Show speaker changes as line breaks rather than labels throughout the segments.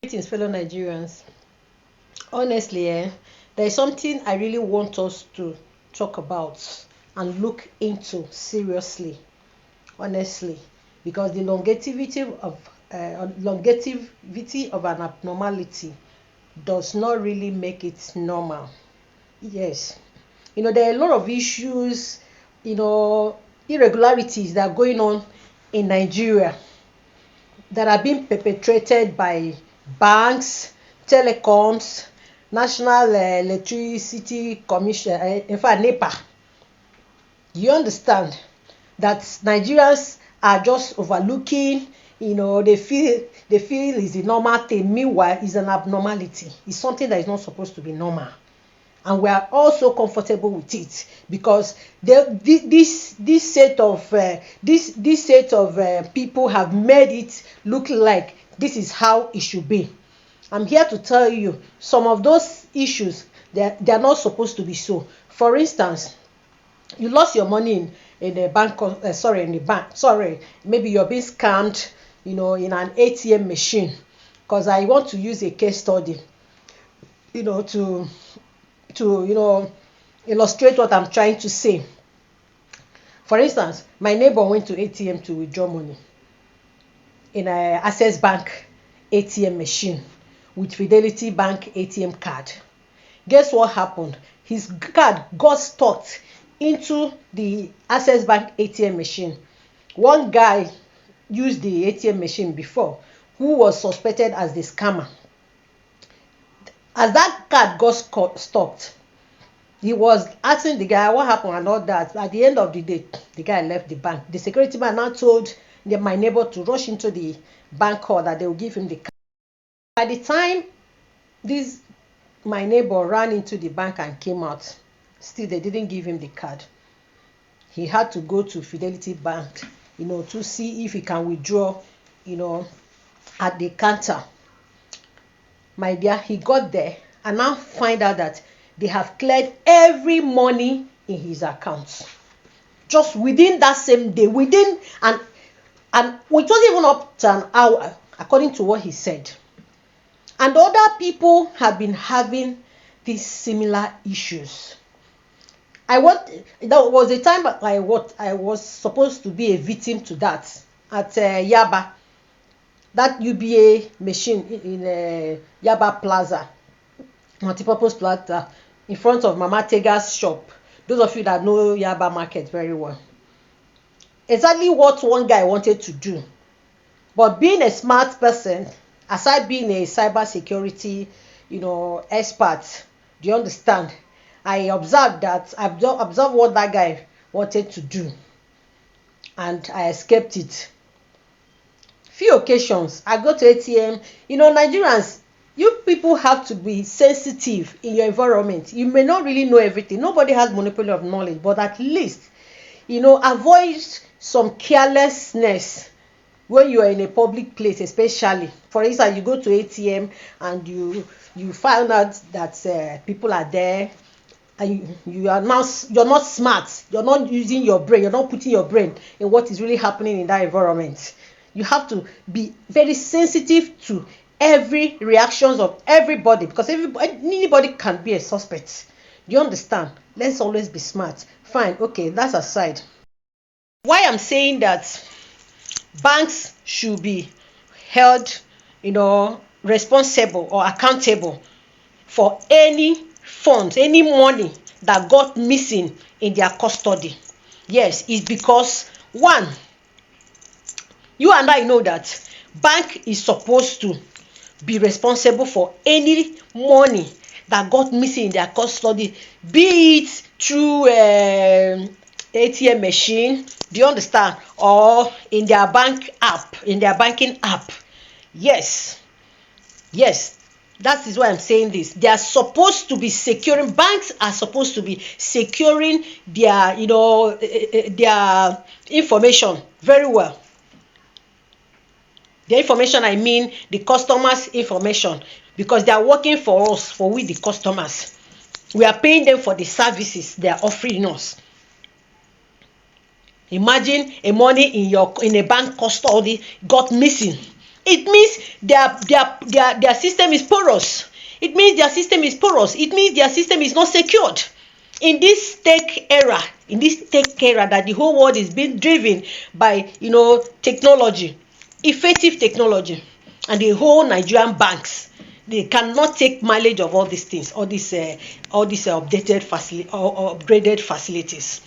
Greetings, fellow Nigerians. Honestly, there is something I really want us to talk about and look into seriously. Honestly, because the longevity of an abnormality does not really make it normal. Yes, there are a lot of issues, irregularities that are going on in Nigeria that are being perpetrated by banks, telecoms, National Electricity Commission, in fact, NEPA. You understand that Nigerians are just overlooking, they feel it's a normal thing. Meanwhile, it's an abnormality. It's something that is not supposed to be normal. And we are also comfortable with it because this set of people have made it look like this is how it should be. I'm here to tell you some of those issues they are not supposed to be so. For instance, you lost your money in the bank, maybe you're being scammed, in an ATM machine. Because I want to use a case study, to illustrate what I'm trying to say. For instance, my neighbor went to ATM to withdraw money in a Access Bank ATM machine with Fidelity Bank ATM card. Guess what happened? His card got stuck into the Access Bank ATM machine. One guy used the ATM machine before who was suspected as the scammer. As that card got stopped, he was asking the guy what happened and all that. At the end of the day, the guy left the bank. The security man now told my neighbor to rush into the bank hall that they will give him the card. By the time my neighbor ran into the bank and came out, still they didn't give him the card. He had to go to Fidelity Bank, to see if he can withdraw, at the counter. My dear, he got there and now find out that they have cleared every money in his account. Just within that same day, and it wasn't even up to an hour, according to what he said. And other people have been having these similar issues. That was the time I was supposed to be a victim to that at Yaba. That UBA machine in Yaba Plaza, multipurpose plaza, in front of Mama Tega's shop. Those of you that know Yaba Market very well. Exactly what one guy wanted to do. But being a smart person, aside being a cyber security, expert, do you understand? I observed what that guy wanted to do. And I escaped it. Few occasions I go to ATM. Nigerians, you people have to be sensitive in your environment. You may not really know everything. Nobody has monopoly of knowledge, but at least avoid some carelessness when you are in a public place, especially. For instance, you go to ATM and you find out that people are there, and you're not smart. You're not using your brain. You're not putting your brain in what is really happening in that environment. You have to be very sensitive to every reactions of everybody, because anybody can be a suspect. Do you understand? Let's always be smart. Fine, okay, that's aside. Why I'm saying that banks should be held, responsible or accountable for any funds, any money that got missing in their custody. Yes, it's because one, you and I know that bank is supposed to be responsible for any money that got missing in their custody, be it through ATM machine, do you understand, or in their banking app. Yes, that is why I'm saying this. They are supposed to be securing, banks are supposed to be securing their their information very well. The information, I mean the customers' information, because they are working for us, for we the customers. We are paying them for the services they are offering us. Imagine a money in a bank custody got missing. it means their system is porous. It means their system is porous. It means their system is not secured. In this tech era, that the whole world is being driven by technology, effective technology, and the whole Nigerian banks, they cannot take mileage of all these things, all these updated facility or upgraded facilities,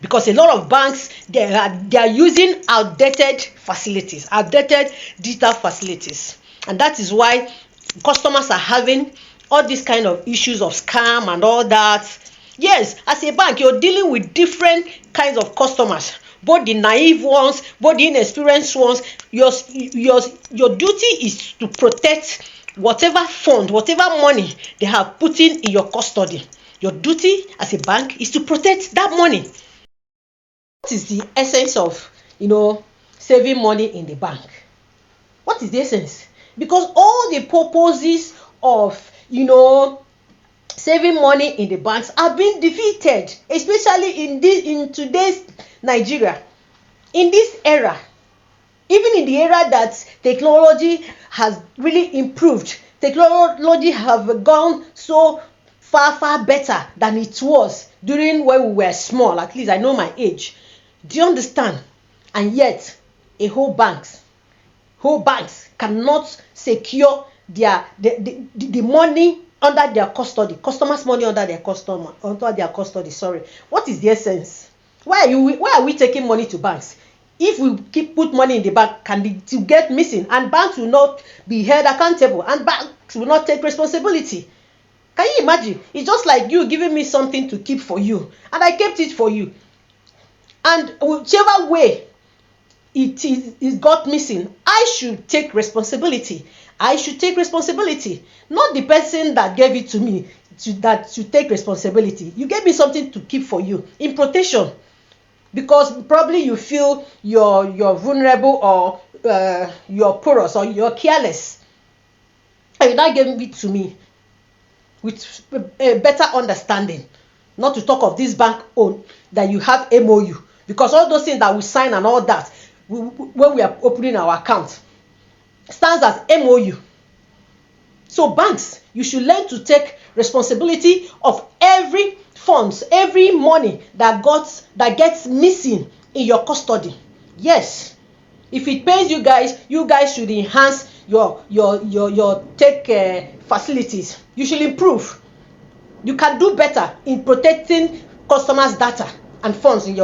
because a lot of banks, they are using outdated facilities, outdated digital facilities, and that is why customers are having all these kind of issues of scam and all that. Yes, as a bank, you're dealing with different kinds of customers, both the naive ones, both the inexperienced ones. Your duty is to protect whatever fund, whatever money they have put in your custody. Your duty as a bank is to protect that money. What is the essence of saving money in the bank? What is the essence? Because all the purposes of saving money in the banks are being defeated, especially in today's Nigeria, in this era. Even in the era that technology has really improved, technology have gone so far better than it was during when we were small. At least I know my age. Do you understand? And yet, whole banks cannot secure the money under their custody, customers' money under their custody. Sorry. What is the essence? Why are we taking money to banks? If we put money in the bank, can it get missing, and banks will not be held accountable, and banks will not take responsibility? Can you imagine? It's just like you giving me something to keep for you, and I kept it for you, and whichever way it got missing, I should take responsibility. Not the person that gave it to me that should take responsibility. You gave me something to keep for you in protection, because probably you feel you're vulnerable, or you're porous, or you're careless, and you now gave it to me with a better understanding. Not to talk of this bank own that you have MOU, because all those things that we sign and all that when we are opening our account stands as MOU. So banks, you should learn to take responsibility of every funds, every money that gets missing in your custody. Yes, if it pays you guys should enhance your tech facilities. You should improve. You can do better in protecting customers' data and funds in your